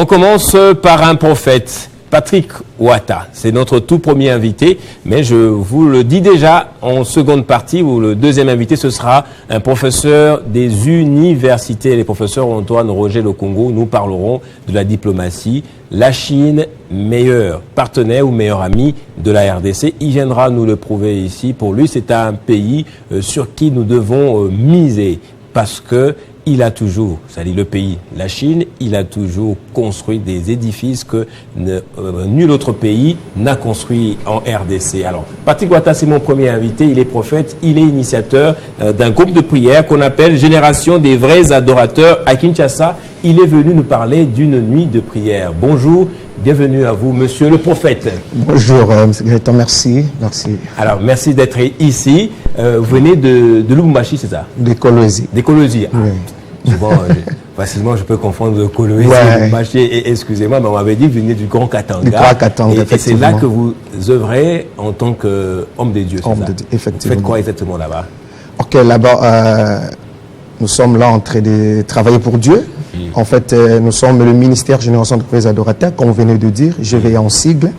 On commence par un prophète, Patrick Ouattara. C'est notre tout premier invité, mais je vous le dis déjà en seconde partie, où le deuxième invité, ce sera un professeur des universités, les professeurs Antoine Roger Le Congo. Nous parlerons de la diplomatie. La Chine, meilleur partenaire ou meilleur ami de la RDC, il viendra nous le prouver ici. Pour lui, c'est un pays sur qui nous devons miser, parce que il a toujours, c'est-à-dire le pays, la Chine, il a toujours construit des édifices que nul autre pays n'a construit en RDC. Alors, Patrick Ouattara, c'est mon premier invité, il est prophète, il est initiateur d'un groupe de prière qu'on appelle Génération des vrais adorateurs à Kinshasa. Il est venu nous parler d'une nuit de prière. Bonjour, bienvenue à vous, monsieur le prophète. Bonjour, monsieur Gaëtan, merci. Alors, merci d'être ici. Vous venez de Lubumbashi, c'est ça? De Kolwezi. De Kolwezi. Oui. Souvent, facilement, je peux confondre le Kolwezi et Lubumbashi. Excusez-moi, mais on m'avait dit que vous venez du Grand Katanga. Du Grand Katanga, et c'est là que vous œuvrez en tant qu'homme de Dieu, c'est ça? Effectivement. Vous faites quoi exactement là-bas? Ok, là-bas, nous sommes là en train de travailler pour Dieu. En fait, nous sommes le ministère Génération de vrais adorateurs, comme vous venez de dire. Je vais en sigle.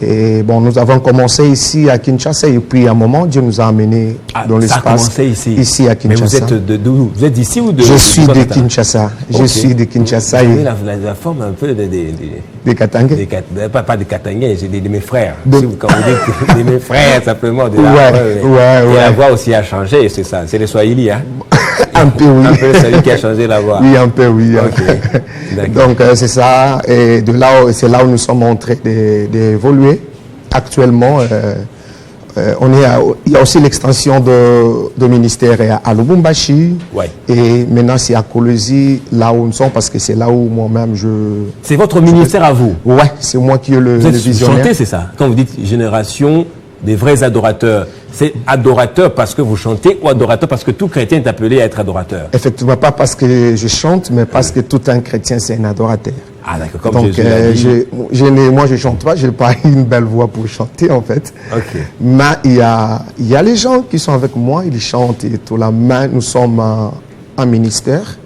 Et bon, nous avons commencé ici à Kinshasa et puis à un moment, Dieu nous a amenés dans l'espace. Ça a commencé ici à Kinshasa. Mais vous êtes d'où? Vous êtes d'ici ou de... Je suis de Kinshasa. Okay. Je suis de Kinshasa. Vous avez la forme un peu des Katangais. Pas des Katangais, c'est de mes frères. Donc... Quand vous dites de mes frères, simplement. Ouais. La voix aussi a changé, c'est ça. C'est le Swahili, hein? Un peu, oui. Un peu celui qui a changé la voix. Oui, un peu, oui. Okay. Donc, c'est ça. Et de là, c'est là où nous sommes en train d'évoluer. Actuellement, il y a aussi l'extension de ministère à Lubumbashi. Ouais. Et maintenant, c'est à Kolwezi, là où nous sommes, parce que c'est là où moi-même C'est votre ministère à vous? Ouais, c'est moi qui ai le visionnaire. Vous chantez, c'est ça? Quand vous dites génération des vrais adorateurs, c'est adorateur parce que vous chantez ou adorateur parce que tout chrétien est appelé à être adorateur? Effectivement, pas parce que je chante, mais parce que tout un chrétien, c'est un adorateur. Ah d'accord, comme donc, Jésus l'a dit. Moi, je ne chante pas, je n'ai pas une belle voix pour chanter, en fait. Okay. Mais il y a les gens qui sont avec moi, ils chantent et tout là. Mais nous sommes un ministère,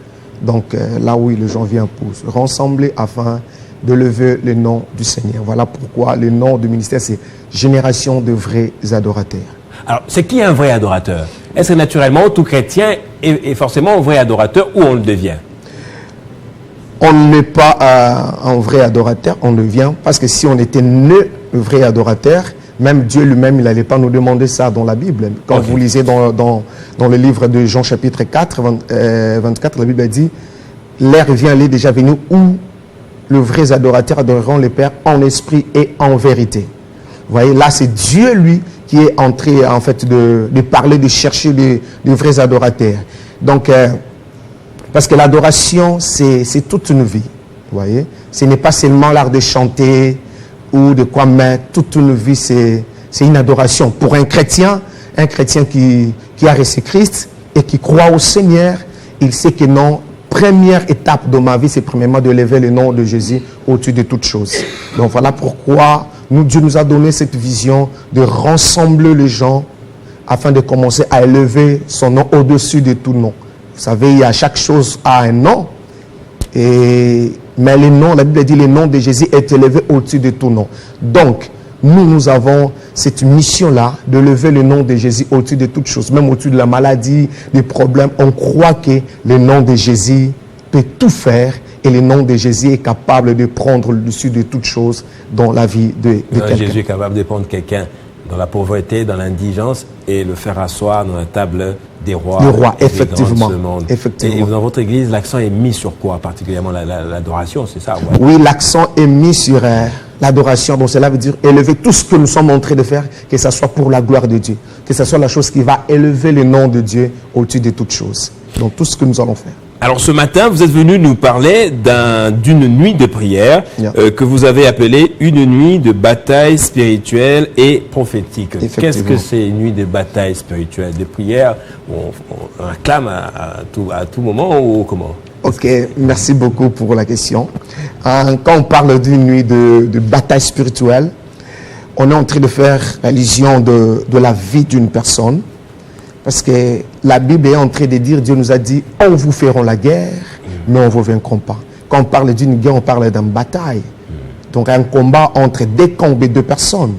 donc là où les gens viennent pour se rassembler afin de lever le nom du Seigneur. Voilà pourquoi le nom du ministère, c'est Génération de vrais adorateurs. Alors, c'est qui un vrai adorateur? Est-ce que naturellement, tout chrétien est forcément un vrai adorateur ou on le devient? On n'est pas un vrai adorateur, on le devient. Parce que si on était né vrai adorateur, même Dieu lui-même, il n'allait pas nous demander ça dans la Bible. Quand vous lisez dans le livre de Jean chapitre 4, 24, la Bible a dit « L'heure vient, elle est déjà venue où le vrai adorateur adoreront le Père en esprit et en vérité. » Vous voyez, là, c'est Dieu, lui, qui est entré, en fait, de parler, de chercher des vrais adorateurs. Donc, parce que l'adoration, c'est toute une vie. Vous voyez, ce n'est pas seulement l'art de chanter ou de quoi, mais toute une vie, c'est une adoration. Pour un chrétien qui a reçu Christ et qui croit au Seigneur, il sait que non, première étape de ma vie, c'est premièrement de lever le nom de Jésus au-dessus de toutes choses. Donc voilà pourquoi Dieu nous a donné cette vision de rassembler les gens afin de commencer à élever son nom au-dessus de tout nom. Vous savez, chaque chose a un nom. Mais le nom, la Bible dit, le nom de Jésus est élevé au-dessus de tout nom. Donc, nous avons cette mission-là de lever le nom de Jésus au-dessus de toutes choses, même au-dessus de la maladie, des problèmes. On croit que le nom de Jésus peut tout faire et le nom de Jésus est capable de prendre le dessus de toutes choses dans la vie de quelqu'un. Jésus est capable de prendre quelqu'un dans la pauvreté, dans l'indigence et le faire asseoir dans la table des rois. Le roi, effectivement. Et dans votre église, l'accent est mis sur quoi, particulièrement l'adoration, c'est ça? Ouais. Oui, l'accent est mis sur l'adoration. Donc cela veut dire élever tout ce que nous sommes en train de faire, que ce soit pour la gloire de Dieu, que ce soit la chose qui va élever le nom de Dieu au-dessus de toutes choses. Donc tout ce que nous allons faire. Alors ce matin, vous êtes venu nous parler d'une nuit de prière que vous avez appelée une nuit de bataille spirituelle et prophétique. Qu'est-ce que c'est une nuit de bataille spirituelle, de prière où on acclame à tout moment ou comment? Ok, merci beaucoup pour la question. Quand on parle d'une nuit de bataille spirituelle, on est en train de faire allusion de la vie d'une personne. Parce que la Bible est en train de dire, Dieu nous a dit, on vous fera la guerre, mais on ne vous vaincra pas. quand on parle d'une guerre, on parle d'une bataille. Donc un combat entre deux camps et deux personnes.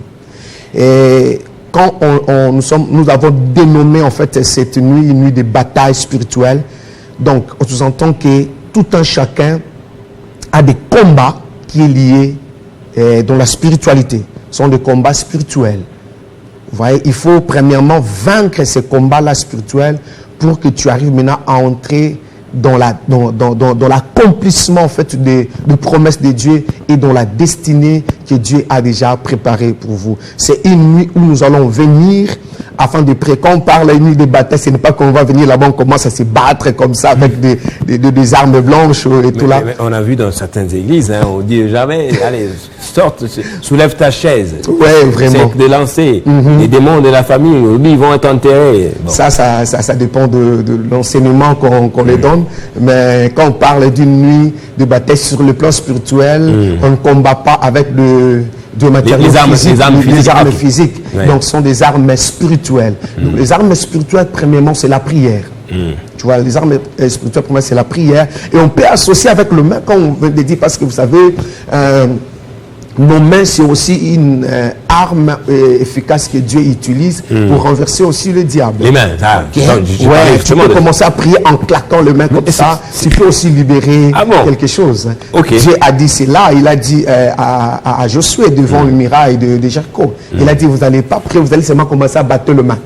Et quand nous avons dénommé en fait cette nuit une nuit de bataille spirituelle, donc on sous-entend que tout un chacun a des combats qui est lié dans la spiritualité. Ce sont des combats spirituels. Vous voyez, il faut premièrement vaincre ces combats-là spirituels pour que tu arrives maintenant à entrer dans l'accomplissement en fait des promesses de Dieu et dans la destinée que Dieu a déjà préparée pour vous. C'est une nuit où nous allons venir afin de prier. Quand on parle d'une nuit de bataille, ce n'est pas qu'on va venir là-bas, on commence à se battre comme ça avec des armes blanches et tout là. Mais on a vu dans certaines églises, hein, on dit jamais, allez, sorte, soulève ta chaise. Ouais, vraiment. C'est de lancer. Les démons de la famille, ils vont être enterrés. Bon. Ça dépend de l'enseignement qu'on les donne. Mais quand on parle d'une nuit de bataille sur le plan spirituel, on ne combat pas avec de matériaux physiques, les armes physiques. Ouais. Donc, ce sont des armes spirituelles. Donc, les armes spirituelles, premièrement, c'est la prière. Tu vois, les armes spirituelles, premièrement, c'est la prière. Et on peut associer avec le main, quand on veut dire, parce que vous savez, nos mains, c'est aussi une arme efficace que Dieu utilise pour renverser aussi le diable. Les mains, ça. Ouais, tu peux commencer à prier en claquant les mains comme ça. Tu peux aussi libérer quelque chose. Okay. Dieu a dit cela. Il a dit à Josué devant le mirail de Jéricho. Il a dit, vous n'allez pas prier, vous allez seulement commencer à battre le main.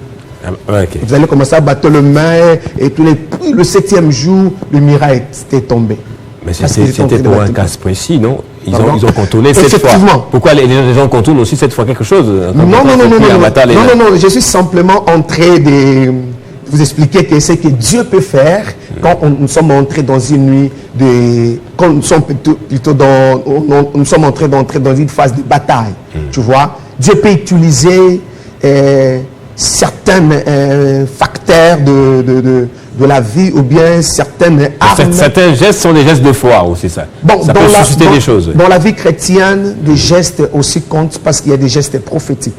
Okay. Vous allez commencer à battre le main et le 7e jour, le mirail était tombé. Mais c'était pour un cas précis, non? Ils ont contourné 7 fois. Pourquoi les gens contournent aussi 7 fois quelque chose? Non, je suis simplement en train de vous expliquer que c'est que Dieu peut faire quand nous sommes entrés dans une nuit quand nous sommes nous sommes entrés dans une phase de bataille. Tu vois, Dieu peut utiliser certains facteurs de la vie ou bien certaines armes. Certains gestes sont des gestes de foi aussi, ça. Bon, ça peut susciter des choses. Dans la vie chrétienne, des gestes aussi comptent parce qu'il y a des gestes prophétiques.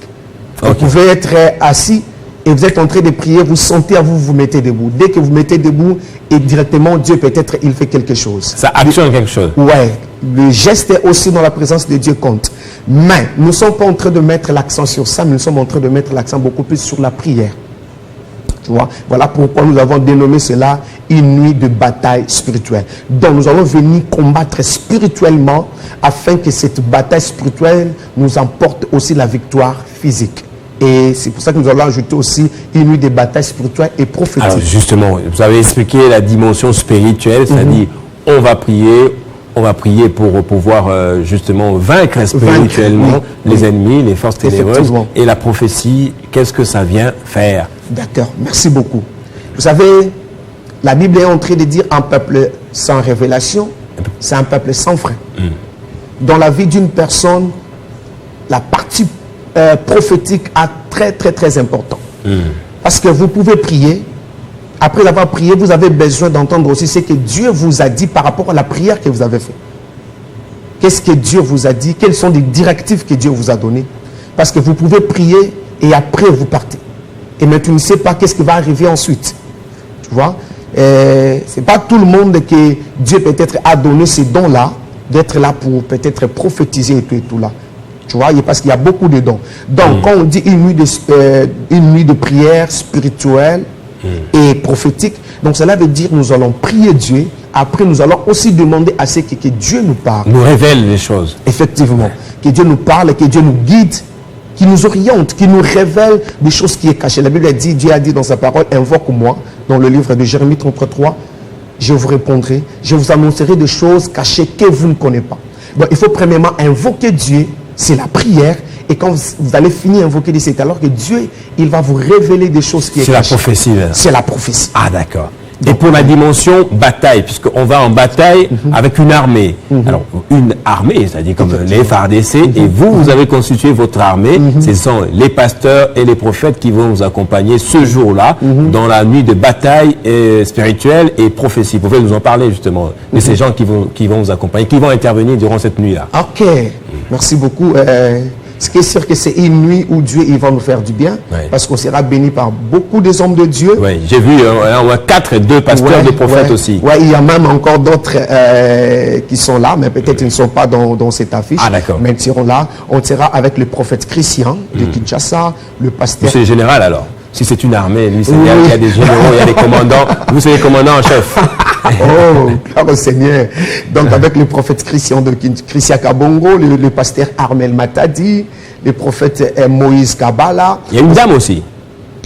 Okay. Vous pouvez être assis et vous êtes en train de prier, vous sentez à vous mettez debout. Dès que vous mettez debout, et directement Dieu peut-être il fait quelque chose. Ça actionne quelque chose. Ouais, le geste est aussi dans la présence de Dieu compte. Mais nous ne sommes pas en train de mettre l'accent sur ça, mais nous sommes en train de mettre l'accent beaucoup plus sur la prière. Tu vois? Voilà pourquoi nous avons dénommé cela une nuit de bataille spirituelle. Donc nous allons venir combattre spirituellement afin que cette bataille spirituelle nous emporte aussi la victoire physique. Et c'est pour ça que nous allons ajouter aussi une nuit de bataille spirituelle et prophétique. Alors justement, vous avez expliqué la dimension spirituelle, c'est-à-dire on va prier pour pouvoir justement vaincre spirituellement les ennemis, les forces ténébreuses. Et la prophétie, qu'est-ce que ça vient faire? D'accord, merci beaucoup. Vous savez, la Bible est en train de dire un peuple sans révélation, c'est un peuple sans frein. Dans la vie d'une personne, la partie prophétique a très important. Parce que vous pouvez prier, après avoir prié, vous avez besoin d'entendre aussi ce que Dieu vous a dit par rapport à la prière que vous avez faite. Qu'est-ce que Dieu vous a dit? Quelles sont les directives que Dieu vous a données? Parce que vous pouvez prier et après vous partez. Et mais tu ne sais pas qu'est-ce qui va arriver ensuite. Tu vois? C'est pas tout le monde que Dieu peut-être a donné ces dons-là, d'être là pour peut-être prophétiser et tout là. Tu vois, parce qu'il y a beaucoup de dons. Donc, quand on dit une nuit de prière spirituelle et prophétique, donc cela veut dire nous allons prier Dieu. Après, nous allons aussi demander à ce que Dieu nous parle. Nous révèle les choses. Effectivement. Que Dieu nous parle, que Dieu nous guide, qui nous oriente, qui nous révèle des choses qui sont cachées. La Bible a dit, Dieu a dit dans sa parole, invoque-moi, dans le livre de Jérémie 33, je vous répondrai, je vous annoncerai des choses cachées que vous ne connaissez pas. Bon, il faut premièrement invoquer Dieu, c'est la prière. Et quand vous allez finir d'invoquer Dieu, c'est alors que Dieu, il va vous révéler des choses qui sont cachées. C'est la prophétie. C'est la prophétie. Ah, d'accord. Et pour la dimension bataille, puisqu'on va en bataille avec une armée. Alors, une armée, c'est-à-dire comme les FARDC, et vous avez constitué votre armée. Ce sont les pasteurs et les prophètes qui vont vous accompagner ce jour-là, dans la nuit de bataille spirituelle et prophétie. Vous pouvez nous en parler justement, de ces gens qui vont vous accompagner, qui vont intervenir durant cette nuit-là. Ok, merci beaucoup. Ce qui est sûr que c'est une nuit où Dieu il va nous faire du bien, parce qu'on sera béni par beaucoup des hommes de Dieu. Oui, j'ai vu au moins 4 et 2 pasteurs de prophètes aussi. Oui, il y a même encore d'autres qui sont là, mais peut-être ils ne sont pas dans cette affiche. Ah, d'accord. Mais ils seront là. On sera avec le prophète Christian de Kinshasa, le pasteur. C'est le général alors. Si c'est une armée, lui, il y a des généraux, il y a des commandants. Vous, c'est les commandants en chef. Oh, car Seigneur. Donc, avec le prophète Christian de Christian Kabongo, le pasteur Armel Matadi, le prophète Moïse Kabala. Il y a une dame aussi.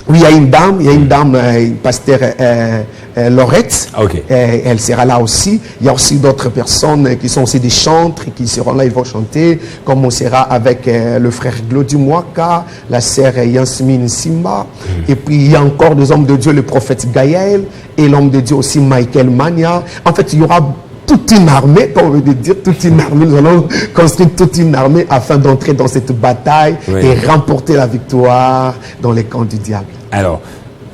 Oui, il y a une dame, pasteur Laurette. Okay. Elle sera là aussi. Il y a aussi d'autres personnes qui sont aussi des chantres qui seront là, ils vont chanter. Comme on sera avec le frère Glody Mwaka, la sœur Yasmine Simba. Et puis il y a encore des hommes de Dieu, le prophète Gaël et l'homme de Dieu aussi Michael Mania. En fait, il y aura toute une armée, comme on veut dire, toute une armée. Nous allons construire toute une armée afin d'entrer dans cette bataille et remporter la victoire dans les camps du diable. Alors,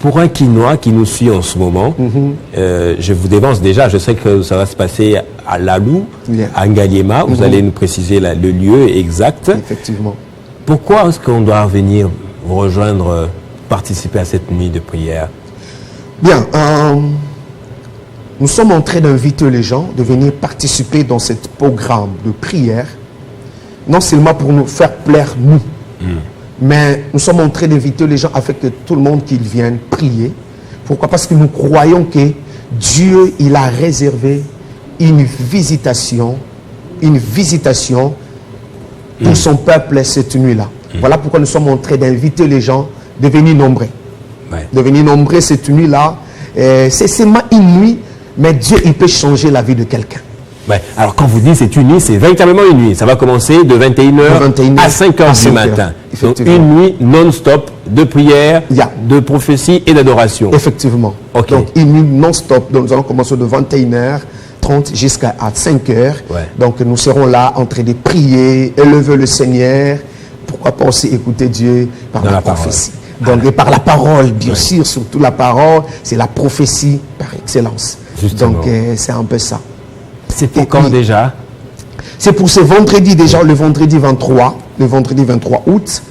pour un Quinois qui nous suit en ce moment, je vous dévance déjà, je sais que ça va se passer à Lalou, à Ngaliema. Vous allez nous préciser le lieu exact. Effectivement. Pourquoi est-ce qu'on doit venir vous rejoindre, participer à cette nuit de prière? Bien, nous sommes en train d'inviter les gens de venir participer dans ce programme de prière, non seulement pour nous faire plaire nous, mais nous sommes en train d'inviter les gens afin que tout le monde qu'ils viennent prier. Pourquoi? Parce que nous croyons que Dieu, il a réservé une visitation pour son peuple cette nuit-là. Voilà pourquoi nous sommes en train d'inviter les gens de venir nombrer. De venir nombrer cette nuit-là. C'est seulement une nuit, mais Dieu, il peut changer la vie de quelqu'un. Ouais. Alors, quand vous dites c'est une nuit, c'est véritablement une nuit. Ça va commencer de 21h à 5h du matin. Donc, une nuit non-stop de prière, de prophétie et d'adoration. Effectivement. Okay. Donc, une nuit non-stop. Donc, nous allons commencer de 21h30 jusqu'à 5h. Donc, nous serons là en train de prier, élever le Seigneur. Pourquoi pas aussi écouter Dieu par la prophétie. Donc, et par la parole, bien sûr, surtout la parole, c'est la prophétie par excellence. Justement. Donc, c'est un peu ça. C'est pour quand déjà? C'est pour ce vendredi déjà, le vendredi 23 août.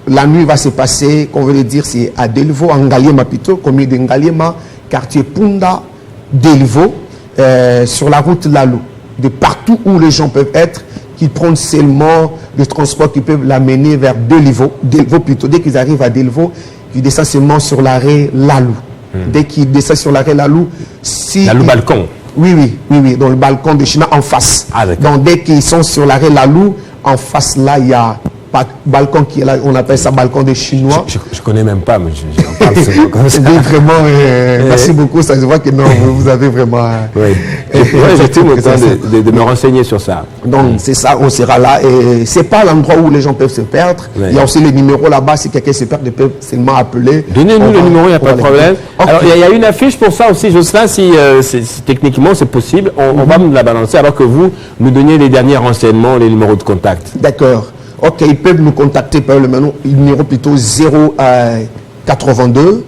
La nuit va se passer, qu'on veut dire, c'est à Delvaux, en Ngaliema plutôt, commune de Ngaliema, quartier Punda, Delvaux, sur la route Lalou. De partout où les gens peuvent être, qu'ils prennent seulement le transport qui peuvent l'amener vers Delvaux plutôt. Dès qu'ils arrivent à Delvaux, ils descendent seulement sur l'arrêt Lalou. Dès qu'ils descendent sur l'arrêt Lalou, Lalou balcon. Oui, dans le balcon de China en face. Donc dès qu'ils sont sur l'arrêt Lalou, en face là, il y a un balcon qui est là, on appelle ça balcon des Chinois. Je ne connais même pas, mais j'en parle souvent comme ça. Vraiment, merci beaucoup, ça se voit que non, vous avez vraiment... j'ai tout le temps de me renseigner sur ça. Donc c'est ça, on sera là. Et ce n'est pas l'endroit où les gens peuvent se perdre. Il y a aussi les numéros là-bas, si quelqu'un se perd, ils peuvent seulement appeler. Donnez-nous le numéro, il n'y a pas de problème. Alors il y a une affiche pour ça aussi, Jocelyn, si techniquement c'est possible, on va nous la balancer alors que vous nous donniez les derniers renseignements, les numéros de contact. D'accord. Ok, ils peuvent nous contacter par le numéro plutôt 082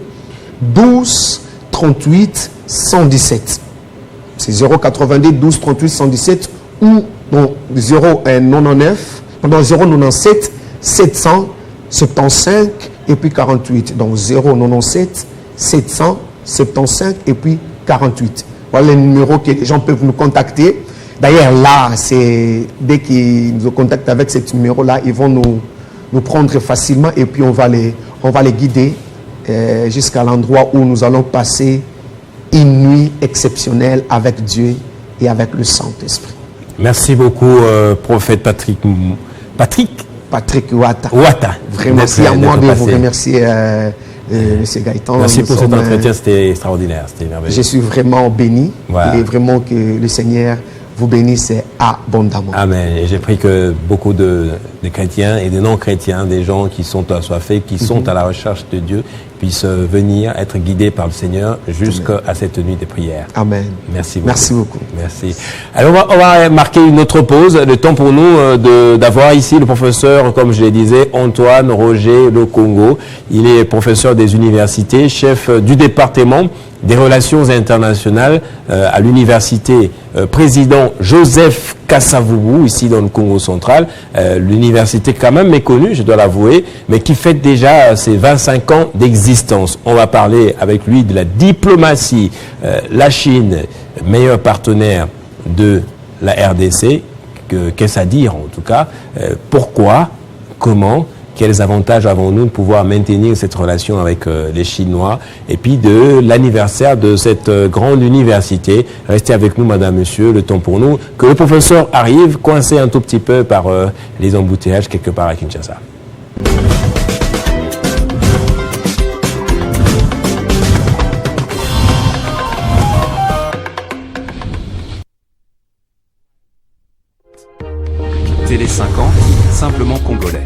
12 38 117. C'est 082 12 38 117 ou 097 775 et puis 48. Donc 097 775 et puis 48. Voilà les numéros que les gens peuvent nous contacter. D'ailleurs, là, c'est dès qu'ils nous contactent avec ce numéro-là, ils vont nous prendre facilement et puis on va les guider jusqu'à l'endroit où nous allons passer une nuit exceptionnelle avec Dieu et avec le Saint-Esprit. Merci beaucoup, prophète Patrick Ouatta. Vraiment, c'est à moi de vous remercier, M. Gaëtan. Merci pour cet entretien, c'était extraordinaire, c'était merveilleux. Je suis vraiment béni et vraiment que le Seigneur vous bénisse abondamment. Amen. Et j'ai pris que beaucoup de chrétiens et de non-chrétiens, des gens qui sont assoiffés, qui sont à la recherche de Dieu, puissent venir être guidés par le Seigneur jusqu'à cette nuit de prière. Amen. Merci beaucoup. Merci beaucoup. Merci. Alors on va marquer une autre pause. Le temps pour nous d'avoir ici le professeur, comme je le disais, Antoine Roger Le Congo. Il est professeur des universités, chef du département des relations internationales à l'université président Joseph Kasavubu, ici dans le Congo central, l'université quand même méconnue, je dois l'avouer, mais qui fête déjà ses 25 ans d'existence. On va parler avec lui de la diplomatie. La Chine, meilleur partenaire de la RDC, qu'est-ce à dire en tout cas, pourquoi, comment, quels avantages avons-nous de pouvoir maintenir cette relation avec les Chinois, et puis de l'anniversaire de cette grande université. Restez avec nous, madame, monsieur, le temps pour nous, que le professeur arrive, coincé un tout petit peu par les embouteillages quelque part à Kinshasa. Télé 50, simplement congolais.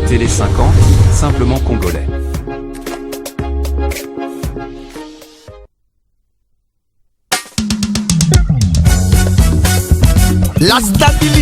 Télé 50, simplement congolais. La stabilité.